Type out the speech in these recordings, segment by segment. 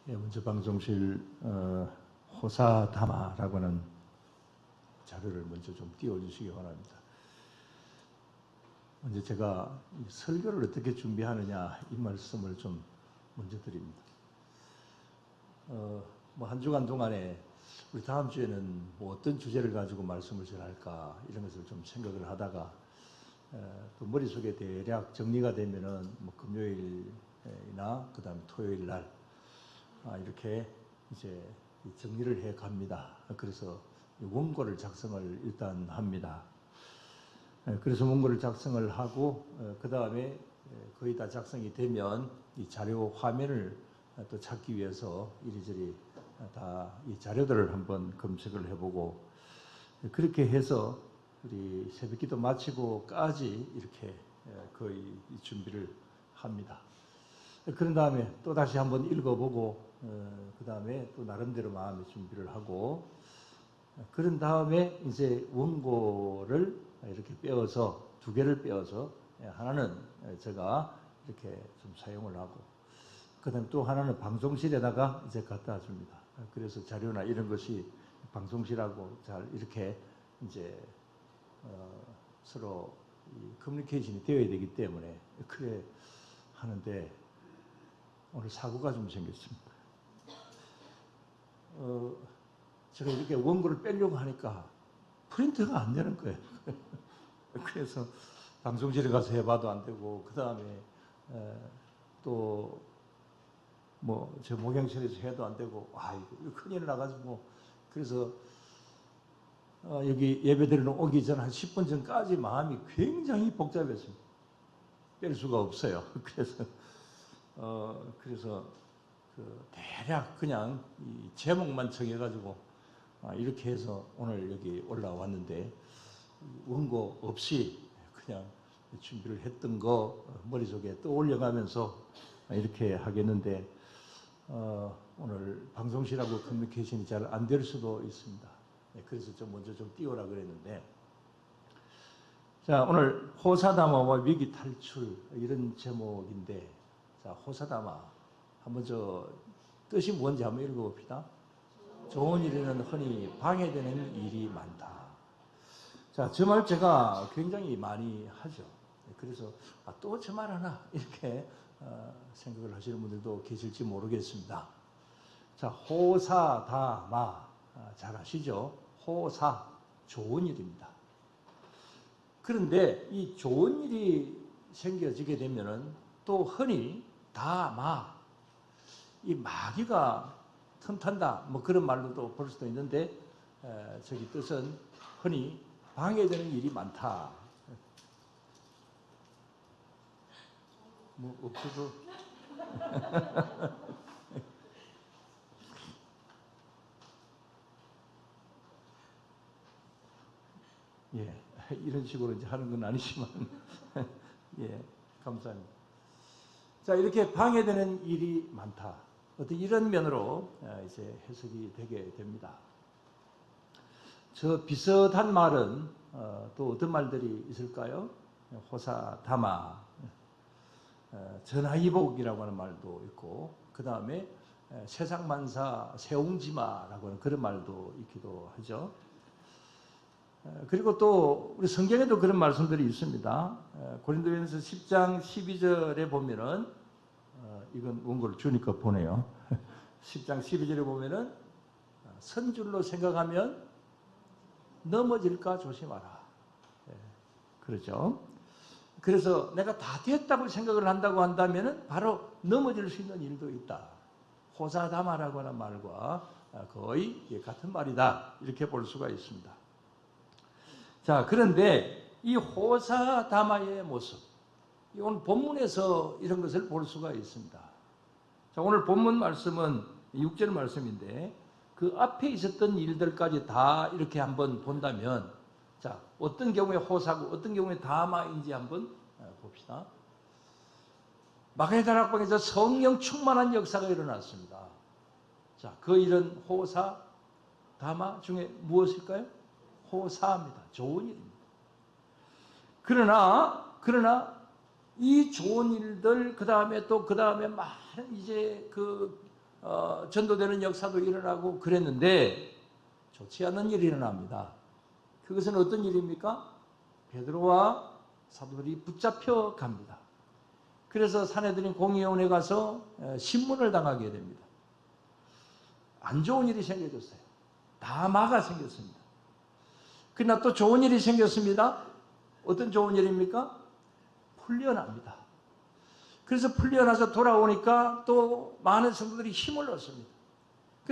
예, 먼저 방송실 호사다마라고 하는 자료를 먼저 좀 띄워주시기 바랍니다. 먼저 제가 설교를 어떻게 준비하느냐 이 말씀을 좀 먼저 드립니다. 뭐 한 주간 동안에 우리 다음 주에는 뭐 어떤 주제를 가지고 말씀을 전할까 이런 것을 좀 생각을 하다가 또 머릿속에 대략 정리가 되면은 뭐 금요일이나 그 다음에 토요일 날 이렇게 이제 정리를 해 갑니다. 그래서 원고를 작성을 일단 합니다. 그래서 원고를 작성을 하고 그 다음에 거의 다 작성이 되면 이 자료 화면을 또 찾기 위해서 이리저리 다 이 자료들을 한번 검색을 해보고 그렇게 해서 우리 새벽기도 마치고까지 이렇게 거의 준비를 합니다. 그런 다음에 또 다시 한번 읽어보고 그 다음에 또 나름대로 마음의 준비를 하고 그런 다음에 이제 원고를 이렇게 빼어서 두 개를 빼어서 하나는 제가 이렇게 좀 사용을 하고 그 다음에 또 하나는 방송실에다가 이제 갖다 줍니다. 그래서 자료나 이런 것이 방송실하고 잘 이렇게 이제 서로 커뮤니케이션이 되어야 되기 때문에 그래 하는데 오늘 사고가 좀 생겼습니다. 제가 이렇게 원고를 빼려고 하니까 프린터가 안 되는 거예요. 그래서 방송실에 가서 해봐도 안 되고 그 다음에 또 뭐 저 목양실에서 해도 안 되고 이거 큰일 나가지고 그래서 여기 예배드리러 오기 전 한 10분 전까지 마음이 굉장히 복잡했습니다. 뺄 수가 없어요. 그래서 그 대략 그냥 이 제목만 정해가지고 이렇게 해서 오늘 여기 올라왔는데 원고 없이 그냥 준비를 했던 거 머릿속에 떠올려가면서 이렇게 하겠는데 오늘 방송실하고 커뮤니케이션이 잘 안 될 수도 있습니다. 그래서 좀 먼저 좀 띄워라 그랬는데 자 오늘 호사다마와 위기 탈출 이런 제목인데 자 호사다마 한번 저 뜻이 뭔지 한번 읽어봅시다. 좋은 일에는 흔히 방해되는 일이 많다. 자, 저 말 제가 굉장히 많이 하죠. 그래서 또 저 말 하나 이렇게 생각을 하시는 분들도 계실지 모르겠습니다. 자, 호사다마 잘 아시죠? 호사 좋은 일입니다. 그런데 이 좋은 일이 생겨지게 되면은 또 흔히 다마 이 마귀가 틈탄다 뭐 그런 말로도 볼 수도 있는데 저기 뜻은 흔히 방해되는 일이 많다. 뭐 없어도 예 이런 식으로 이제 하는 건 아니지만 예 감사합니다. 자 이렇게 방해되는 일이 많다. 어떤 이런 면으로 이제 해석이 되게 됩니다. 저 비슷한 말은 또 어떤 말들이 있을까요? 호사다마, 전하이복이라고 하는 말도 있고 그 다음에 세상만사 세옹지마라고 하는 그런 말도 있기도 하죠. 그리고 또 우리 성경에도 그런 말씀들이 있습니다. 고린도전서 10장 12절에 보면은 이건 원고를 주니까 보네요. 10장 12절에 보면은 선줄로 생각하면 넘어질까 조심하라. 그렇죠. 그래서 내가 다 됐다고 생각을 한다고 한다면은 바로 넘어질 수 있는 일도 있다. 호사다마라고 하는 말과 거의 같은 말이다. 이렇게 볼 수가 있습니다. 자, 그런데 이 호사다마의 모습, 오늘 본문에서 이런 것을 볼 수가 있습니다. 자, 오늘 본문 말씀은 6절 말씀인데 그 앞에 있었던 일들까지 다 이렇게 한번 본다면 자, 어떤 경우에 호사고 어떤 경우에 다마인지 한번 봅시다. 마가다락방에서 성령 충만한 역사가 일어났습니다. 자, 그 일은 호사, 다마 중에 무엇일까요? 호사입니다. 좋은 일입니다. 그러나 이 좋은 일들 그 다음에 많은 이제 그 전도되는 역사도 일어나고 그랬는데 좋지 않은 일이 일어납니다. 그것은 어떤 일입니까? 베드로와 사도들이 붙잡혀 갑니다. 그래서 사내들인 공의원에 가서 신문을 당하게 됩니다. 안 좋은 일이 생겨졌어요. 담화가 생겼습니다. 그러나 또 좋은 일이 생겼습니다. 어떤 좋은 일입니까? 풀려납니다. 그래서 풀려나서 돌아오니까 또 많은 성도들이 힘을 얻습니다.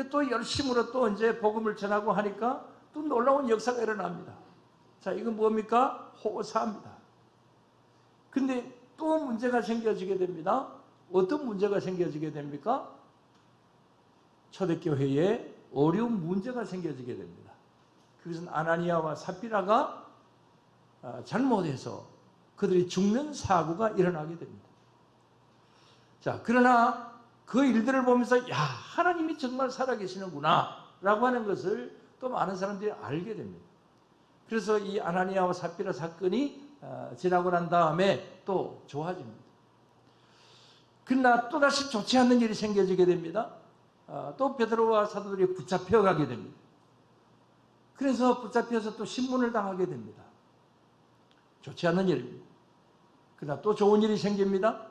또 열심으로 또 이제 복음을 전하고 하니까 또 놀라운 역사가 일어납니다. 자, 이건 뭡니까? 호사입니다. 근데 또 문제가 생겨지게 됩니다. 어떤 문제가 생겨지게 됩니까? 초대교회에 어려운 문제가 생겨지게 됩니다. 그것은 아나니아와 삽비라가 잘못해서 그들이 죽는 사고가 일어나게 됩니다. 자, 그러나 그 일들을 보면서 야, 하나님이 정말 살아계시는구나 라고 하는 것을 또 많은 사람들이 알게 됩니다. 그래서 이 아나니아와 삽비라 사건이 지나고 난 다음에 또 좋아집니다. 그러나 또다시 좋지 않는 일이 생겨지게 됩니다. 또 베드로와 사도들이 붙잡혀가게 됩니다. 그래서 붙잡혀서 또 신문을 당하게 됩니다. 좋지 않은 일입니다. 그러나 또 좋은 일이 생깁니다.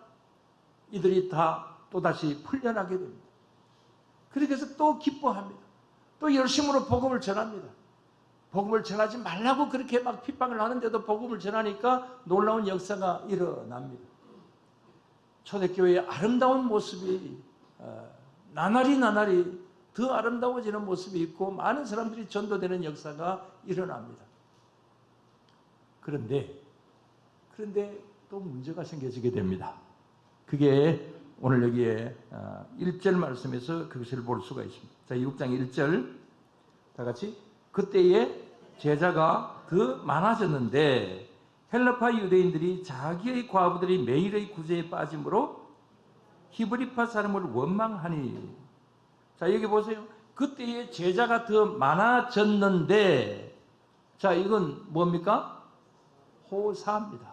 이들이 다 또다시 풀려나게 됩니다. 그렇게 해서 또 기뻐합니다. 또 열심으로 복음을 전합니다. 복음을 전하지 말라고 그렇게 막 핍박을 하는데도 복음을 전하니까 놀라운 역사가 일어납니다. 초대교회의 아름다운 모습이 나날이 더 아름다워지는 모습이 있고 많은 사람들이 전도되는 역사가 일어납니다. 그런데 또 문제가 생겨지게 됩니다. 그게 오늘 여기에 1절 말씀에서 그것을 볼 수가 있습니다. 자, 6장 1절 다 같이 그때에 제자가 더 많아졌는데 헬라파 유대인들이 자기의 과부들이 매일의 구제에 빠짐으로 히브리파 사람을 원망하니. 자, 여기 보세요. 그때에 제자가 더 많아졌는데, 자, 이건 뭡니까? 호사입니다.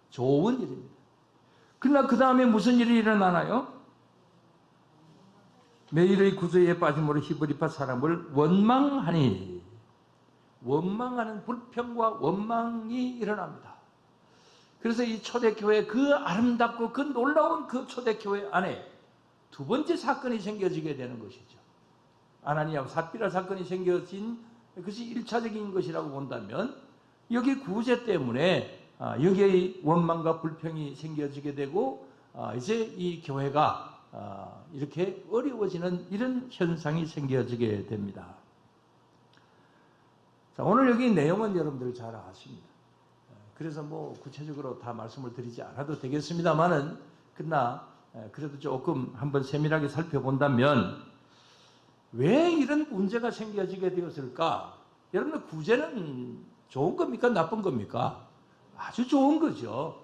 좋은 일입니다. 그러나 그 다음에 무슨 일이 일어나나요? 매일의 구제에 빠짐으로 히브리파 사람을 원망하니. 원망하는 불평과 원망이 일어납니다. 그래서 이 초대교회 그 아름답고 그 놀라운 그 초대교회 안에 두 번째 사건이 생겨지게 되는 것이죠. 아나니아와 삽비라 사건이 생겨진 그것이 1차적인 것이라고 본다면 여기 구제 때문에 여기에 원망과 불평이 생겨지게 되고 이제 이 교회가 이렇게 어려워지는 이런 현상이 생겨지게 됩니다. 자, 오늘 여기 내용은 여러분들 잘 아십니다. 그래서 뭐 구체적으로 다 말씀을 드리지 않아도 되겠습니다만은 그러나 그래도 조금 한번 세밀하게 살펴본다면 왜 이런 문제가 생겨지게 되었을까? 여러분들 구제는 좋은 겁니까? 나쁜 겁니까? 아주 좋은 거죠.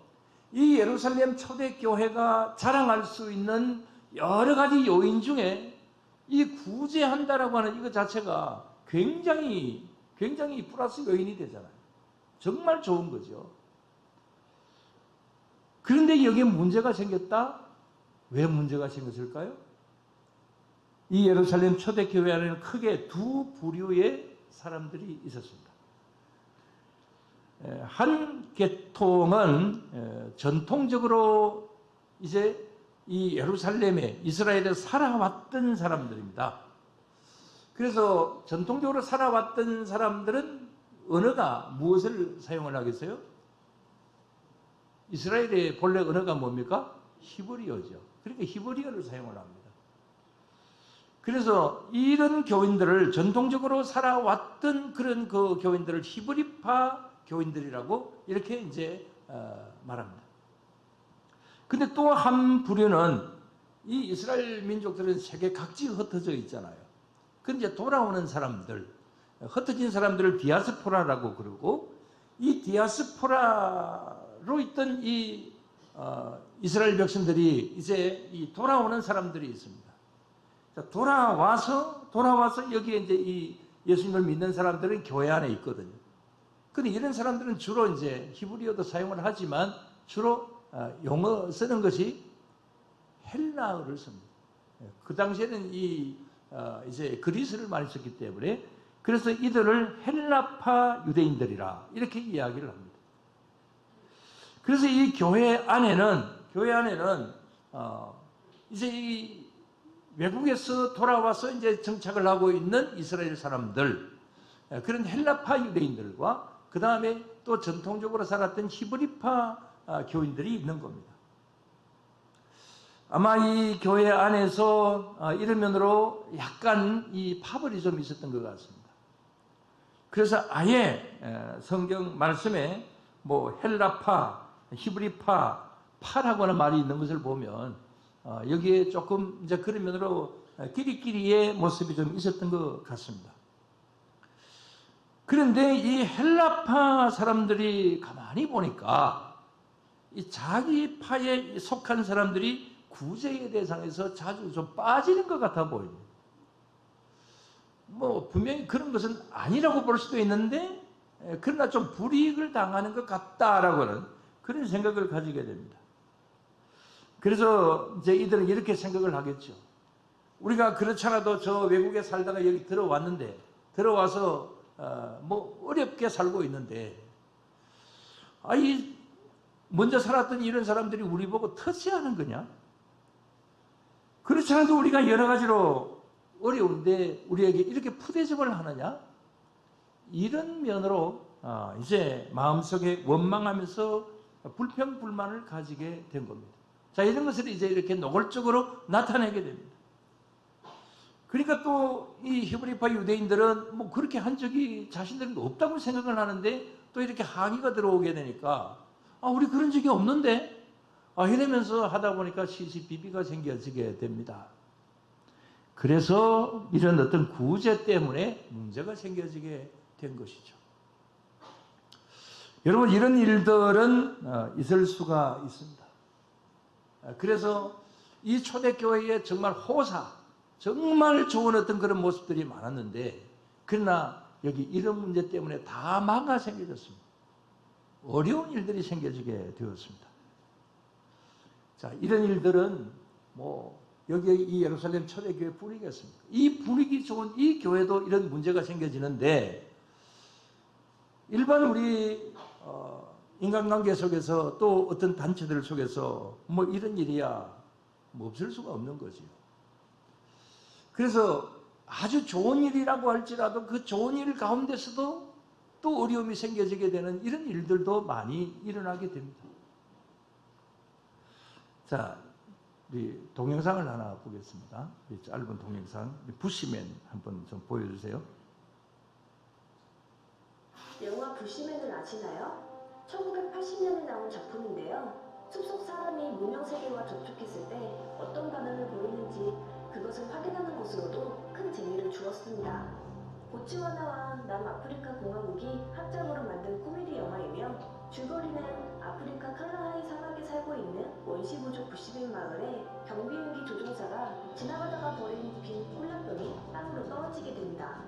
이 예루살렘 초대교회가 자랑할 수 있는 여러 가지 요인 중에 이 구제한다라고 하는 이거 자체가 굉장히 플러스 요인이 되잖아요. 정말 좋은 거죠. 그런데 여기에 문제가 생겼다? 왜 문제가 생겼을까요? 이 예루살렘 초대교회 안에는 크게 두 부류의 사람들이 있었습니다. 한 계통은 전통적으로 이제 이 예루살렘에 이스라엘에 살아왔던 사람들입니다. 그래서 전통적으로 살아왔던 사람들은 언어가 무엇을 사용을 하겠어요? 이스라엘의 본래 언어가 뭡니까? 히브리어죠. 그러니까 히브리어를 사용을 합니다. 그래서 이런 교인들을 전통적으로 살아왔던 그런 그 교인들을 히브리파 교인들이라고 이렇게 이제 말합니다. 근데 또 한 부류는 이 이스라엘 민족들은 세계 각지에 흩어져 있잖아요. 근데 이제 돌아오는 사람들, 흩어진 사람들을 디아스포라라고 그러고 이 디아스포라로 있던 이 이스라엘 백성들이 이제 이 돌아오는 사람들이 있습니다. 자, 돌아와서 여기에 이제 이 예수님을 믿는 사람들은 교회 안에 있거든요. 근데 이런 사람들은 주로 이제 히브리어도 사용을 하지만 주로 용어 쓰는 것이 헬라어를 씁니다. 그 당시에는 이제 그리스를 많이 썼기 때문에 그래서 이들을 헬라파 유대인들이라 이렇게 이야기를 합니다. 그래서 이 교회 안에는 이제 이 외국에서 돌아와서 이제 정착을 하고 있는 이스라엘 사람들, 그런 헬라파 유대인들과 그 다음에 또 전통적으로 살았던 히브리파 교인들이 있는 겁니다. 아마 이 교회 안에서 이런 면으로 약간 이 파벌이 좀 있었던 것 같습니다. 그래서 아예 성경 말씀에 뭐 헬라파, 히브리파, 파라고는 말이 있는 것을 보면 여기에 조금 이제 그런 면으로 끼리끼리의 모습이 좀 있었던 것 같습니다. 그런데 이 헬라파 사람들이 가만히 보니까 이 자기 파에 속한 사람들이 구제의 대상에서 자주 좀 빠지는 것 같아 보입니다. 뭐 분명히 그런 것은 아니라고 볼 수도 있는데 그러나 좀 불이익을 당하는 것 같다라고는 그런 생각을 가지게 됩니다. 그래서 이제 이들은 이렇게 생각을 하겠죠. 우리가 그렇잖아도 저 외국에 살다가 여기 들어왔는데 들어와서 뭐 어렵게 살고 있는데 이 먼저 살았던 이런 사람들이 우리 보고 터치하는 거냐? 그렇지 않아도 우리가 여러 가지로 어려운데 우리에게 이렇게 푸대접을 하느냐? 이런 면으로 이제 마음속에 원망하면서 불평불만을 가지게 된 겁니다. 자, 이런 것을 이제 이렇게 노골적으로 나타내게 됩니다. 그러니까 또 이 히브리파 유대인들은 뭐 그렇게 한 적이 자신들은 없다고 생각을 하는데 또 이렇게 항의가 들어오게 되니까 우리 그런 적이 없는데 이러면서 하다 보니까 시시비비가 생겨지게 됩니다. 그래서 이런 어떤 구제 때문에 문제가 생겨지게 된 것이죠. 여러분, 이런 일들은 있을 수가 있습니다. 그래서 이 초대교회에 정말 정말 좋은 어떤 그런 모습들이 많았는데 그러나 여기 이런 문제 때문에 다 망가 생겨졌습니다. 어려운 일들이 생겨지게 되었습니다. 자, 이런 일들은 뭐 여기 이 예루살렘 초대교회 분위기였습니다. 이 분위기 좋은 이 교회도 이런 문제가 생겨지는데 일반 우리 인간관계 속에서 또 어떤 단체들 속에서 뭐 이런 일이야 뭐 없을 수가 없는 거지요. 그래서 아주 좋은 일이라고 할지라도 그 좋은 일 가운데서도 또 어려움이 생겨지게 되는 이런 일들도 많이 일어나게 됩니다. 자, 우리 동영상을 하나 보겠습니다. 짧은 동영상, 부시맨 한번 좀 보여주세요. 영화 부시맨을 아시나요? 1980년에 나온 작품인데요. 숲속 사람이 문명세계와 접촉했을 때 어떤 반응을 보이는지 그것을 확인하는 것으로도 큰 재미를 주었습니다. 보츠와나와 남아프리카 공화국이 합작으로 만든 코미디 영화이며 줄거리는 아프리카 칼라하이 사막에 살고 있는 원시부족 부시맨 마을에 경비행기 조종사가 지나가다가 버린 빈 콜라병이 땅으로 떨어지게 됩니다.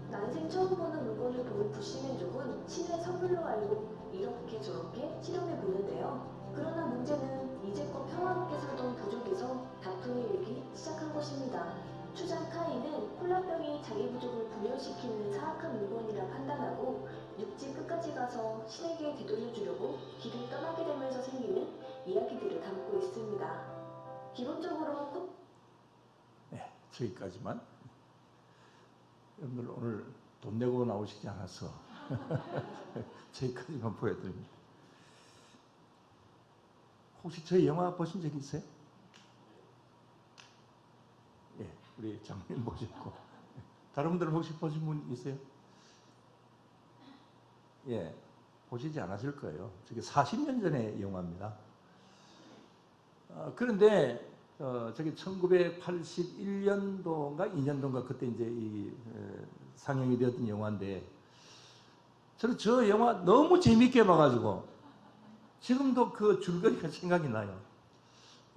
난생 처음 보는 물건을 본 부시맨족은 신의 선물로 알고 이렇게 저렇게 실험해 보는데요. 그러나 문제는 이제껏 평화롭게 살던 부족에서 다툼이 일기 시작한 것입니다. 추장 카이는 콜라병이 자기 부족을 분열시키는 사악한 물건이라 판단하고 육지 끝까지 가서 신에게 되돌려주려고 길을 떠나게 되면서 생기는 이야기들을 담고 있습니다. 기본적으로 네, 저기까지만. 여러분들 오늘 돈 내고 나오시지 않아서 저기까지만 보여드립니다. 혹시 저희 영화 보신 적 있어요? 예, 우리 장님 보셨고 다른 분들은 혹시 보신 분 있어요? 예, 보시지 않았을 거예요. 저게 40년 전의 영화입니다. 그런데 저기 1981년도인가 2년도인가 그때 이제 상영이 되었던 영화인데 저는 저 영화 너무 재밌게 봐가지고 지금도 그 줄거리가 생각이 나요.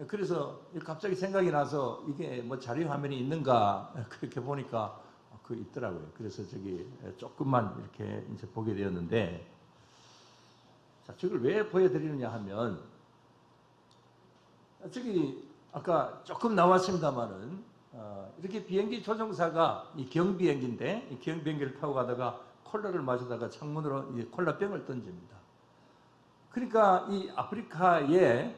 그래서 갑자기 생각이 나서 이게 뭐 자료 화면이 있는가 그렇게 보니까 그 있더라고요. 그래서 저기 조금만 이렇게 이제 보게 되었는데 자, 저걸 왜 보여드리느냐 하면 저기 아까 조금 나왔습니다만은 이렇게 비행기 조종사가 이 경비행기인데 이 경비행기를 타고 가다가 콜라를 마시다가 창문으로 이 콜라병을 던집니다. 그러니까 이 아프리카에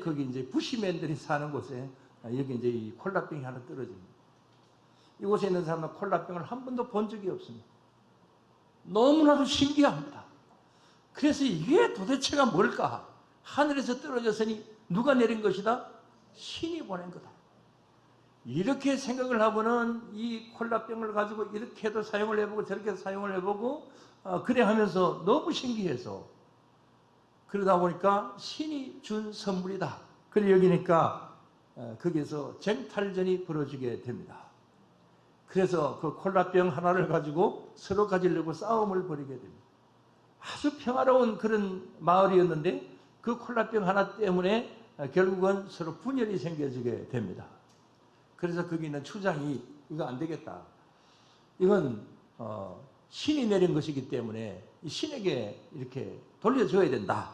거기 이제 부시맨들이 사는 곳에 여기 이제 이 콜라병이 하나 떨어집니다. 이곳에 있는 사람은 콜라병을 한 번도 본 적이 없습니다. 너무나도 신기합니다. 그래서 이게 도대체가 뭘까? 하늘에서 떨어졌으니 누가 내린 것이다? 신이 보낸 거다. 이렇게 생각을 하고는 이 콜라병을 가지고 이렇게도 사용을 해보고 저렇게 사용을 해보고 그래 하면서 너무 신기해서 그러다 보니까 신이 준 선물이다. 그래 여기니까 거기에서 쟁탈전이 벌어지게 됩니다. 그래서 그 콜라병 하나를 가지고 서로 가지려고 싸움을 벌이게 됩니다. 아주 평화로운 그런 마을이었는데 그 콜라병 하나 때문에 결국은 서로 분열이 생겨지게 됩니다. 그래서 거기 있는 추장이 이거 안 되겠다. 이건 신이 내린 것이기 때문에 이 신에게 이렇게 돌려줘야 된다.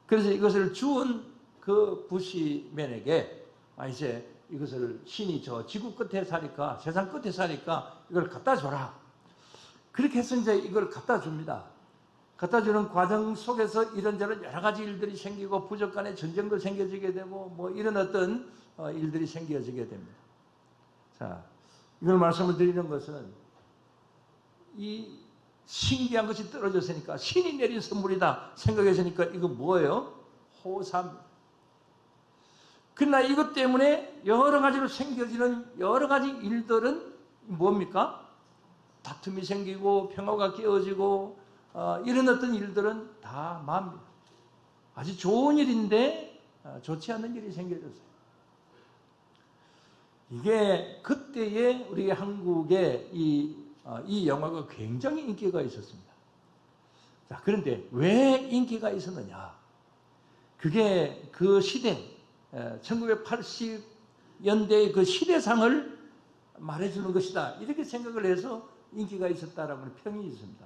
그래서 이것을 주운 그 부시맨에게 이제 이것을 신이 저 지구 끝에 사니까 세상 끝에 사니까 이걸 갖다 줘라. 그렇게 해서 이제 이걸 갖다 줍니다. 갖다 주는 과정 속에서 이런저런 여러 가지 일들이 생기고 부족 간의 전쟁도 생겨지게 되고 뭐 이런 어떤 일들이 생겨지게 됩니다. 자, 이걸 말씀을 드리는 것은 이 신기한 것이 떨어졌으니까 신이 내린 선물이다 생각했으니까 이거 뭐예요? 호사입니다. 그러나 이것 때문에 여러 가지로 생겨지는 여러 가지 일들은 뭡니까? 다툼이 생기고 평화가 깨어지고 이런 어떤 일들은 다 맙니다. 아주 좋은 일인데 좋지 않은 일이 생겨졌어요. 이게 그때의 우리 한국의 이 영화가 굉장히 인기가 있었습니다. 자, 그런데 왜 인기가 있었느냐? 그게 그 시대 1980년대의 그 시대상을 말해주는 것이다. 이렇게 생각을 해서 인기가 있었다라고 하는 평이 있습니다.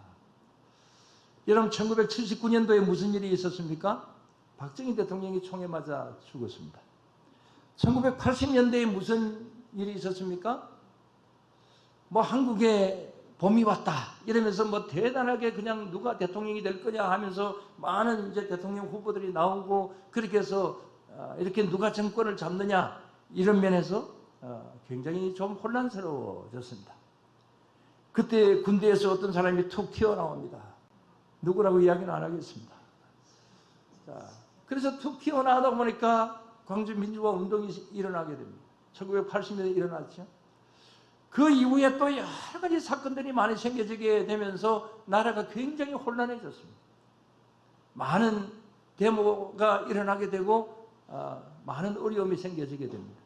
여러분 1979년도에 무슨 일이 있었습니까? 박정희 대통령이 총에 맞아 죽었습니다. 1980년대에 무슨 일이 있었습니까? 뭐 한국에 봄이 왔다 이러면서 뭐 대단하게 그냥 누가 대통령이 될 거냐 하면서 많은 이제 대통령 후보들이 나오고 그렇게 해서 이렇게 누가 정권을 잡느냐 이런 면에서 굉장히 좀 혼란스러워졌습니다. 그때 군대에서 어떤 사람이 툭 튀어나옵니다. 누구라고 이야기는 안 하겠습니다. 자, 그래서 툭 튀어나오다 보니까 광주 민주화 운동이 일어나게 됩니다. 1980년에 일어났죠. 그 이후에 또 여러 가지 사건들이 많이 생겨지게 되면서 나라가 굉장히 혼란해졌습니다. 많은 데모가 일어나게 되고 많은 어려움이 생겨지게 됩니다.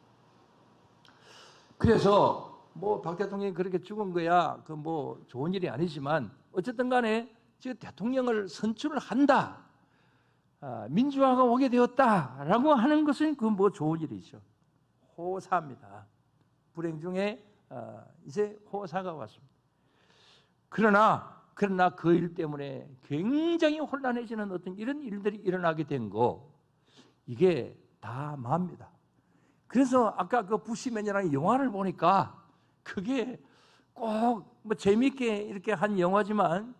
그래서 뭐 박 대통령이 그렇게 죽은 거야 그 뭐 좋은 일이 아니지만 어쨌든 간에 지금 대통령을 선출을 한다. 민주화가 오게 되었다라고 하는 것은 그 뭐 좋은 일이죠. 호사입니다. 불행 중에 이제 호사가 왔습니다. 그러나 그 일 때문에 굉장히 혼란해지는 어떤 이런 일들이 일어나게 된 거 이게 다 맙니다. 그래서 아까 그 부시맨이라는 영화를 보니까 그게 꼭 뭐 재미있게 이렇게 한 영화지만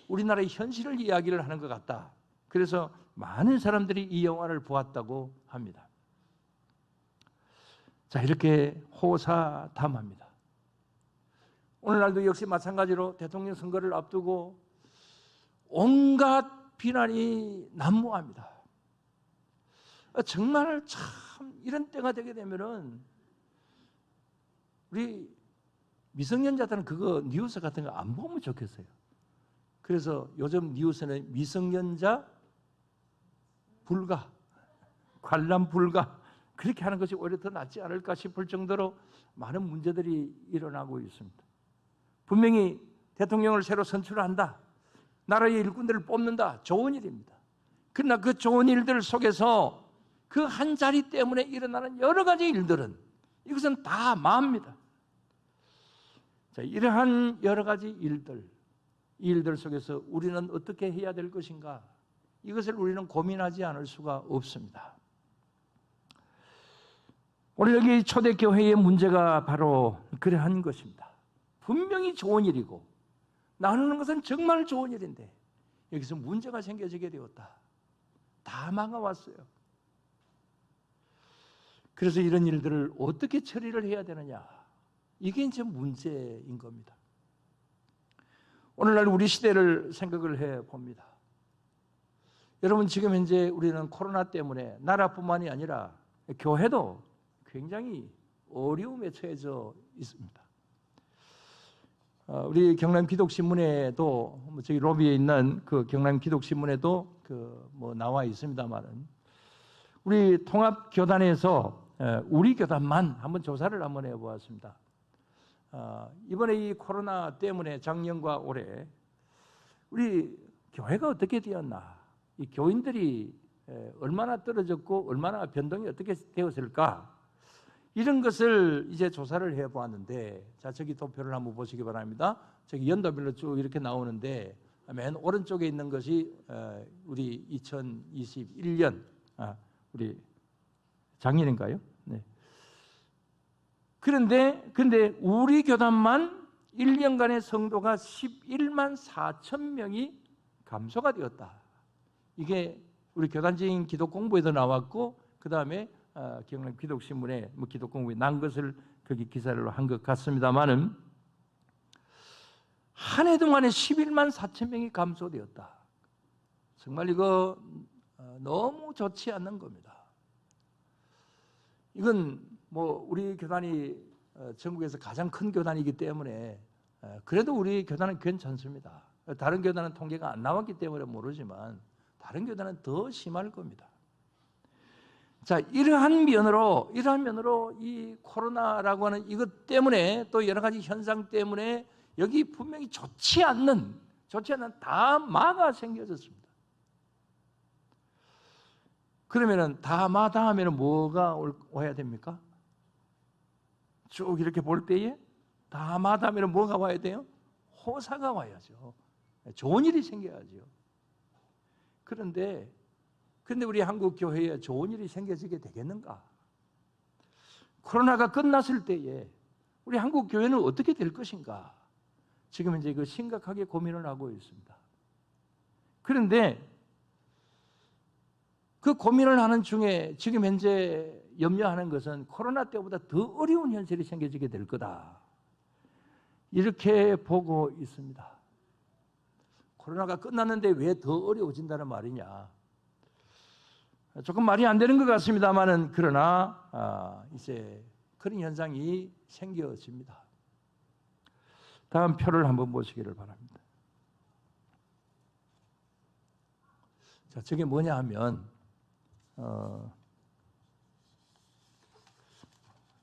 우리나라의 현실을 이야기를 하는 것 같다. 그래서 많은 사람들이 이 영화를 보았다고 합니다. 자, 이렇게 호사탐합니다. 오늘날도 역시 마찬가지로 대통령 선거를 앞두고 온갖 비난이 난무합니다. 정말 참 이런 때가 되게 되면은 우리 미성년자들은 그거 뉴스 같은 거 안 보면 좋겠어요. 그래서 요즘 뉴스는 미성년자 불가, 관람 불가 그렇게 하는 것이 오히려 더 낫지 않을까 싶을 정도로 많은 문제들이 일어나고 있습니다. 분명히 대통령을 새로 선출한다. 나라의 일꾼들을 뽑는다. 좋은 일입니다. 그러나 그 좋은 일들 속에서 그 한 자리 때문에 일어나는 여러 가지 일들은 이것은 다 마입니다. 자, 이러한 여러 가지 일들, 이 일들 속에서 우리는 어떻게 해야 될 것인가? 이것을 우리는 고민하지 않을 수가 없습니다. 오늘 여기 초대교회의 문제가 바로 그러한 것입니다. 분명히 좋은 일이고 나누는 것은 정말 좋은 일인데 여기서 문제가 생겨지게 되었다. 다 막아왔어요. 그래서 이런 일들을 어떻게 처리를 해야 되느냐, 이게 이제 문제인 겁니다. 오늘날 우리 시대를 생각을 해봅니다. 여러분, 지금 현재 우리는 코로나 때문에 나라뿐만이 아니라 교회도 굉장히 어려움에 처해져 있습니다. 우리 경남 기독신문에도 저기 로비에 있는 그 경남 기독신문에도 나와 있습니다만은 우리 통합교단에서 우리 교단만 한번 조사를 한번 해보았습니다. 이번에 이 코로나 때문에 작년과 올해 우리 교회가 어떻게 되었나, 이 교인들이 얼마나 떨어졌고 얼마나 변동이 어떻게 되었을까, 이런 것을 이제 조사를 해보았는데, 자, 저기 도표를 한번 보시기 바랍니다. 저기 연도별로 쭉 이렇게 나오는데 맨 오른쪽에 있는 것이 우리 2021년 우리 작년인가요? 네. 근데 우리 교단만 1년간의 성도가 11만 4천 명이 감소가 되었다. 이게 우리 교단적인 기독 공부에도 나왔고, 그 다음에 경남 기독신문에 기독 공부에 난 것을 거기 기사로 한 것 같습니다만은 한 해 동안에 11만 4천 명이 감소되었다. 정말 이거 너무 좋지 않는 겁니다. 이건 우리 교단이 전국에서 가장 큰 교단이기 때문에 그래도 우리 교단은 괜찮습니다. 다른 교단은 통계가 안 나왔기 때문에 모르지만 다른 교단은 더 심할 겁니다. 자, 이러한 면으로 이 코로나라고 하는 이것 때문에 또 여러 가지 현상 때문에 여기 분명히 좋지 않는 다마가 생겨졌습니다. 그러면은 다마 다음에는 뭐가 와야 됩니까? 쭉 이렇게 볼 때에 다마 다음에는 뭐가 와야 돼요? 호사가 와야죠. 좋은 일이 생겨야죠. 그런데 우리 한국 교회에 좋은 일이 생겨지게 되겠는가? 코로나가 끝났을 때에 우리 한국 교회는 어떻게 될 것인가? 지금 이제 심각하게 고민을 하고 있습니다. 그런데 그 고민을 하는 중에 지금 현재 염려하는 것은 코로나 때보다 더 어려운 현실이 생겨지게 될 거다, 이렇게 보고 있습니다. 코로나가 끝났는데 왜 더 어려워진다는 말이냐? 조금 말이 안 되는 것 같습니다만은 그러나 이제 그런 현상이 생겨집니다. 다음 표를 한번 보시기를 바랍니다. 자, 저게 뭐냐 하면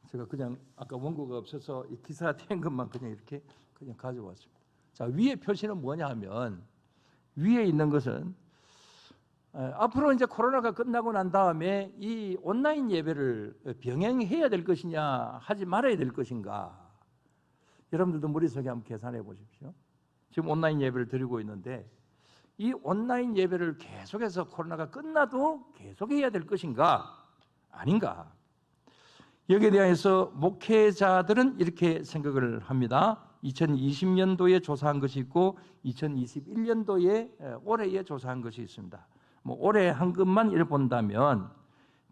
제가 그냥 아까 원고가 없어서 이 기사가 된 것만 그냥 이렇게 가져왔습니다. 자, 위에 표시는 뭐냐 하면 위에 있는 것은 앞으로 이제 코로나가 끝나고 난 다음에 이 온라인 예배를 병행해야 될 것이냐 하지 말아야 될 것인가, 여러분들도 머릿속에 한번 계산해 보십시오. 지금 온라인 예배를 드리고 있는데 이 온라인 예배를 계속해서 코로나가 끝나도 계속해야 될 것인가 아닌가, 여기에 대해서 목회자들은 이렇게 생각을 합니다. 2020년도에 조사한 것이 있고 2021년도에 올해에 조사한 것이 있습니다. 올해 한 것만 이를 본다면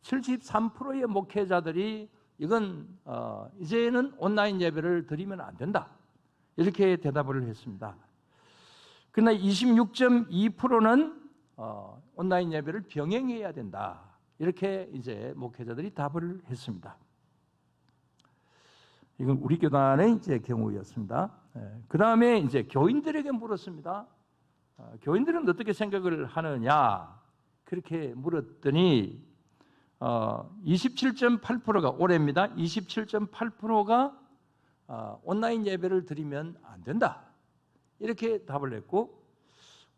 73%의 목회자들이 이건 이제는 온라인 예배를 드리면 안 된다, 이렇게 대답을 했습니다. 그러나 26.2%는 온라인 예배를 병행해야 된다, 이렇게 이제 목회자들이 답을 했습니다. 이건 우리 교단의 이제 경우였습니다. 그 다음에 이제 교인들에게 물었습니다. 교인들은 어떻게 생각을 하느냐, 그렇게 물었더니 27.8%가 올해입니다. 27.8%가 온라인 예배를 드리면 안 된다, 이렇게 답을 했고,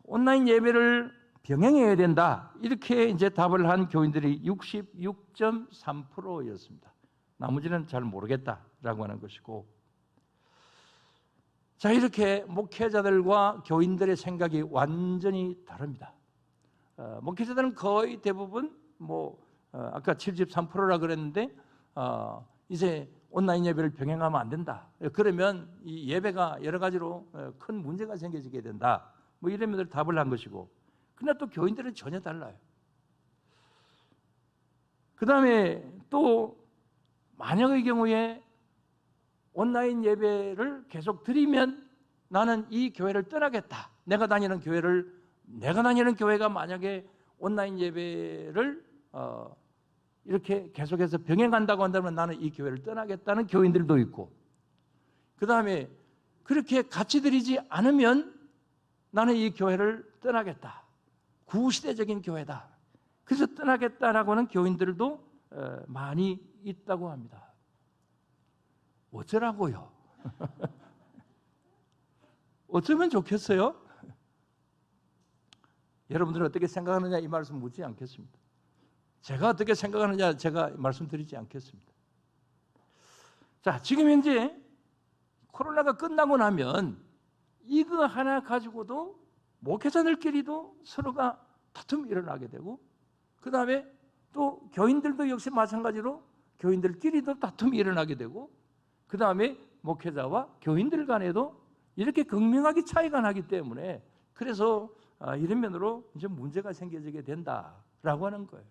온라인 예배를 병행해야 된다, 이렇게 이제 답을 한 교인들이 66.3%였습니다. 나머지는 잘 모르겠다라고 하는 것이고, 자, 이렇게 목회자들과 교인들의 생각이 완전히 다릅니다. 목회자들은 거의 대부분 아까 73%라 그랬는데 이제 온라인 예배를 병행하면 안 된다. 그러면 이 예배가 여러 가지로 큰 문제가 생겨지게 된다. 뭐 이러면서 답을 한 것이고, 그러나 또 교인들은 전혀 달라요. 그 다음에 또 만약의 경우에 온라인 예배를 계속 드리면 나는 이 교회를 떠나겠다. 내가 다니는 교회가 만약에 온라인 예배를 이렇게 계속해서 병행한다고 한다면 나는 이 교회를 떠나겠다는 교인들도 있고, 그 다음에 그렇게 같이 드리지 않으면 나는 이 교회를 떠나겠다. 구시대적인 교회다. 그래서 떠나겠다라고 하는 교인들도 많이 있다고 합니다. 어쩌라고요? 어쩌면 좋겠어요? 여러분들은 어떻게 생각하느냐 이 말씀 묻지 않겠습니다. 제가 어떻게 생각하느냐 제가 말씀드리지 않겠습니다. 자, 지금 현재 코로나가 끝나고 나면 이거 하나 가지고도 목회자들끼리도 서로가 다툼이 일어나게 되고, 그 다음에 또 교인들도 역시 마찬가지로 교인들끼리도 다툼이 일어나게 되고, 그 다음에 목회자와 교인들 간에도 이렇게 극명하게 차이가 나기 때문에, 그래서 이런 면으로 이제 문제가 생겨지게 된다라고 하는 거예요.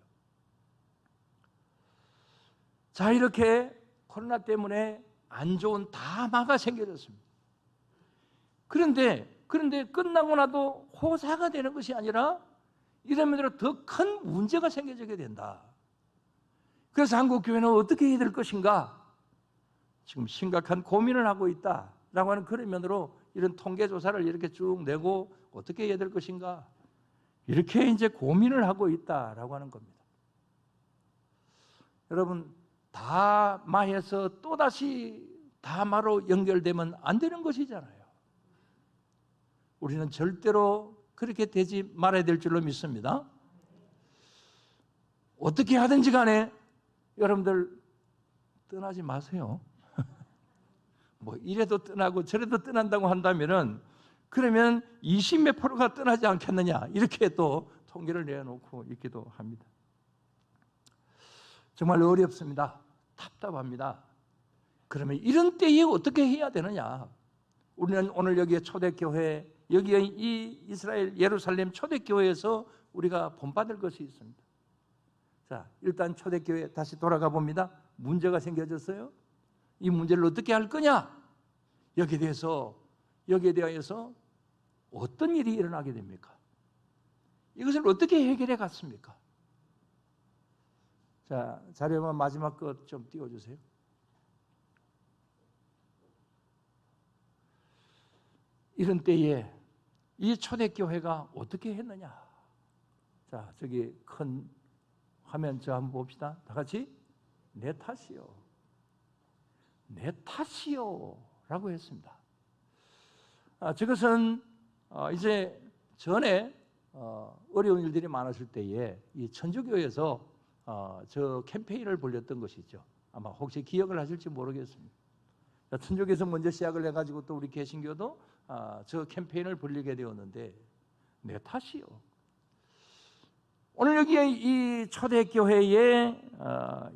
자, 이렇게 코로나 때문에 안 좋은 담화가 생겨졌습니다. 그런데 끝나고 나도 호사가 되는 것이 아니라 이런 면으로 더 큰 문제가 생겨지게 된다. 그래서 한국 교회는 어떻게 해야 될 것인가? 지금 심각한 고민을 하고 있다라고 하는 그런 면으로 이런 통계 조사를 이렇게 쭉 내고 어떻게 해야 될 것인가? 이렇게 이제 고민을 하고 있다라고 하는 겁니다. 여러분, 다마에서 또다시 다마로 연결되면 안 되는 것이잖아요. 우리는 절대로 그렇게 되지 말아야 될 줄로 믿습니다. 어떻게 하든지 간에 여러분들 떠나지 마세요. 뭐 이래도 떠나고 저래도 떠난다고 한다면은 그러면 20몇 %가 떠나지 않겠느냐, 이렇게 또 통계를 내놓고 있기도 합니다. 정말 어렵습니다. 답답합니다. 그러면 이런 때에 어떻게 해야 되느냐? 우리는 오늘 여기에 초대교회, 여기에 이 이스라엘 예루살렘 초대교회에서 우리가 본받을 것이 있습니다. 자, 일단 초대교회 다시 돌아가 봅니다. 문제가 생겨졌어요. 이 문제를 어떻게 할 거냐? 여기에 대해서 어떤 일이 일어나게 됩니까? 이것을 어떻게 해결해 갔습니까? 자, 자료만 마지막 것 좀 띄워주세요. 이런 때에 이 초대교회가 어떻게 했느냐? 자, 저기 큰 화면 저 한번 봅시다. 다 같이 내 탓이요, 내 탓이요 라고 했습니다. 저것은 이제 전에 어려운 일들이 많았을 때에 이 천주교에서 저 캠페인을 벌였던 것이죠. 아마 혹시 기억을 하실지 모르겠습니다. 천주교에서 먼저 시작을 해가지고 또 우리 개신교도 저 캠페인을 벌리게 되었는데, 내 탓이요. 오늘 여기에 이 초대교회에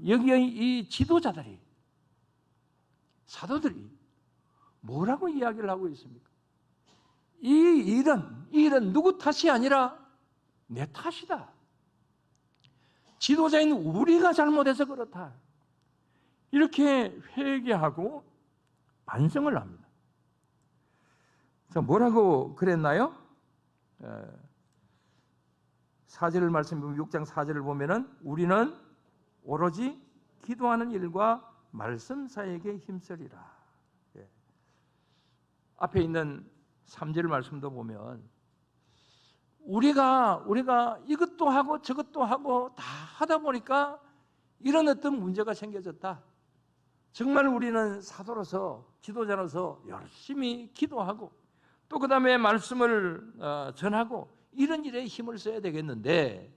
여기에 이 지도자들이, 사도들이 뭐라고 이야기를 하고 있습니까? 이 일은 누구 탓이 아니라 내 탓이다. 지도자인 우리가 잘못해서 그렇다. 이렇게 회개하고 반성을 합니다. 자, 뭐라고 그랬나요? 4절을 말씀보면 6장 4절을 보면은 우리는 오로지 기도하는 일과 말씀 사이에게 힘쓰리라. 앞에 있는 3절 말씀도 보면 우리가 이것도 하고 저것도 하고 다 하다 보니까 이런 어떤 문제가 생겨졌다. 정말 우리는 사도로서, 지도자로서 열심히 기도하고 또 그 다음에 말씀을 전하고 이런 일에 힘을 써야 되겠는데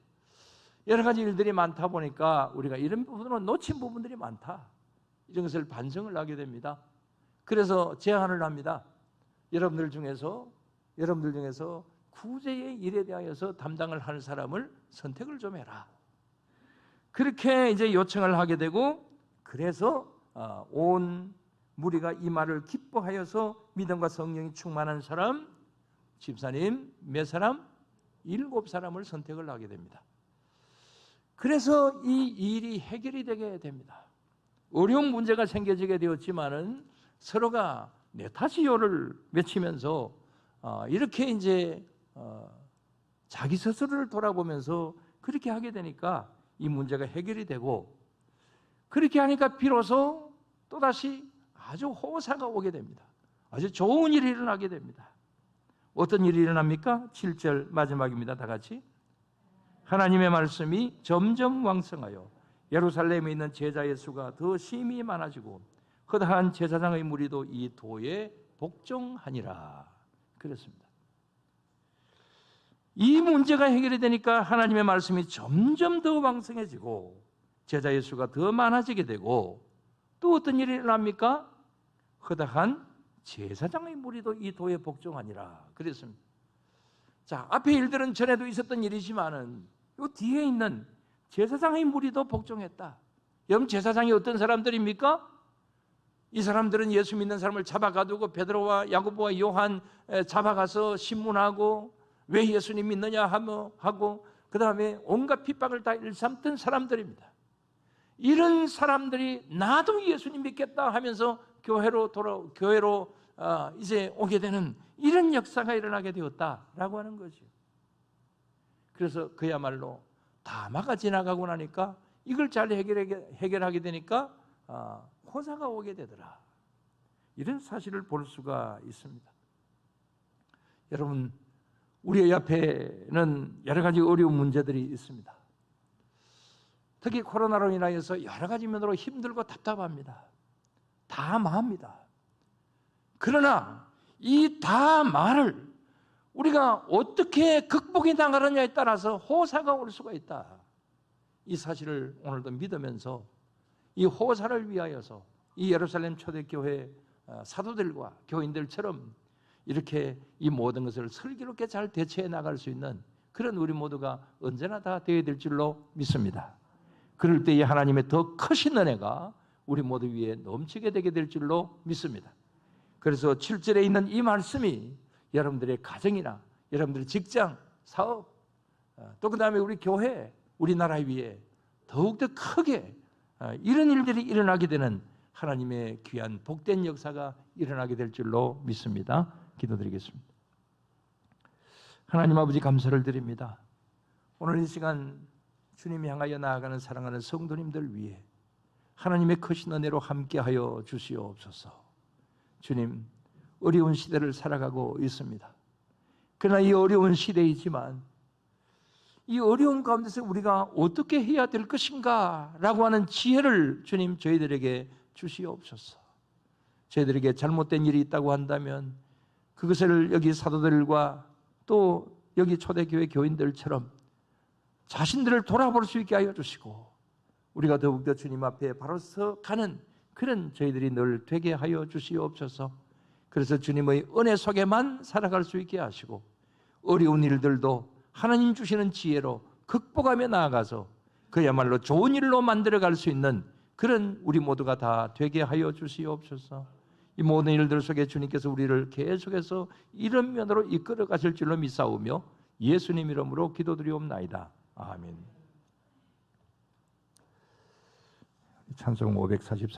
여러 가지 일들이 많다 보니까 우리가 이런 부분으로 놓친 부분들이 많다. 이런 것을 반성을 하게 됩니다. 그래서 제안을 합니다. 여러분들 중에서 구제의 일에 대하여서 담당을 하는 사람을 선택을 좀 해라. 그렇게 이제 요청을 하게 되고, 그래서 온 무리가 이 말을 기뻐하여서 믿음과 성령이 충만한 사람, 집사님 몇 사람? 7사람을 선택을 하게 됩니다. 그래서 이 일이 해결이 되게 됩니다. 어려운 문제가 생겨지게 되었지만은 서로가 내 탓이요를 외치면서 이렇게 이제 자기 스스로를 돌아보면서 그렇게 하게 되니까 이 문제가 해결이 되고, 그렇게 하니까 비로소 또다시 아주 호사가 오게 됩니다. 아주 좋은 일이 일어나게 됩니다. 어떤 일이 일어납니까? 7절 마지막입니다. 다 같이. 하나님의 말씀이 점점 왕성하여 예루살렘에 있는 제자의 수가 더 심히 많아지고 허다한 제사장의 무리도 이 도에 복종하니라. 그렇습니다. 이 문제가 해결이 되니까 하나님의 말씀이 점점 더 왕성해지고 제자의 수가 더 많아지게 되고, 또 어떤 일이 일어납니까? 허다한 제사장의 무리도 이 도에 복종하니라. 그랬습니다. 자, 앞에 일들은 전에도 있었던 일이지만은 이 뒤에 있는 제사장의 무리도 복종했다. 여러분, 제사장이 어떤 사람들입니까? 이 사람들은 예수 믿는 사람을 잡아가두고 베드로와 야고보와 요한 잡아가서 신문하고 왜 예수님 믿느냐 하고 그 다음에 온갖 핍박을 다 일삼던 사람들입니다. 이런 사람들이 나도 예수님 믿겠다 하면서 교회로 이제 오게 되는 이런 역사가 일어나게 되었다라고 하는 거죠. 그래서 그야말로 다마가 지나가고 나니까 이걸 잘 해결하게 되니까 호사가 오게 되더라. 이런 사실을 볼 수가 있습니다. 여러분, 우리 앞에는 여러 가지 어려운 문제들이 있습니다. 특히 코로나로 인하여서 여러 가지 면으로 힘들고 답답합니다. 담합니다. 그러나 이 담화를 우리가 어떻게 극복해 나가느냐에 따라서 호사가 올 수가 있다. 이 사실을 오늘도 믿으면서 이 호사를 위하여서 이 예루살렘 초대교회 사도들과 교인들처럼 이렇게 이 모든 것을 슬기롭게 잘 대처해 나갈 수 있는 그런 우리 모두가 언제나 다 되어야 될 줄로 믿습니다. 그럴 때에 하나님의 더 크신 은혜가 우리 모두 위에 넘치게 되게 될 줄로 믿습니다. 그래서 7절에 있는 이 말씀이 여러분들의 가정이나 여러분들의 직장, 사업, 또 그 다음에 우리 교회, 우리나라 위에 더욱더 크게 이런 일들이 일어나게 되는 하나님의 귀한 복된 역사가 일어나게 될 줄로 믿습니다. 기도드리겠습니다. 하나님 아버지, 감사를 드립니다. 오늘 이 시간 주님 향하여 나아가는 사랑하는 성도님들 위해 하나님의 크신 은혜로 함께하여 주시옵소서. 주님, 어려운 시대를 살아가고 있습니다. 그러나 이 어려운 시대이지만 이 어려운 가운데서 우리가 어떻게 해야 될 것인가 라고 하는 지혜를 주님 저희들에게 주시옵소서. 저희들에게 잘못된 일이 있다고 한다면 그것을 여기 사도들과 또 여기 초대교회 교인들처럼 자신들을 돌아볼 수 있게 하여 주시고 우리가 더욱더 주님 앞에 바로 서가는 그런 저희들이 늘 되게 하여 주시옵소서. 그래서 주님의 은혜 속에만 살아갈 수 있게 하시고 어려운 일들도 하나님 주시는 지혜로 극복하며 나아가서 그야말로 좋은 일로 만들어갈 수 있는 그런 우리 모두가 다 되게 하여 주시옵소서. 이 모든 일들 속에 주님께서 우리를 계속해서 이런 면으로 이끌어 가실 줄로 믿사오며 예수님 이름으로 기도드리옵나이다. 아멘. 찬송 544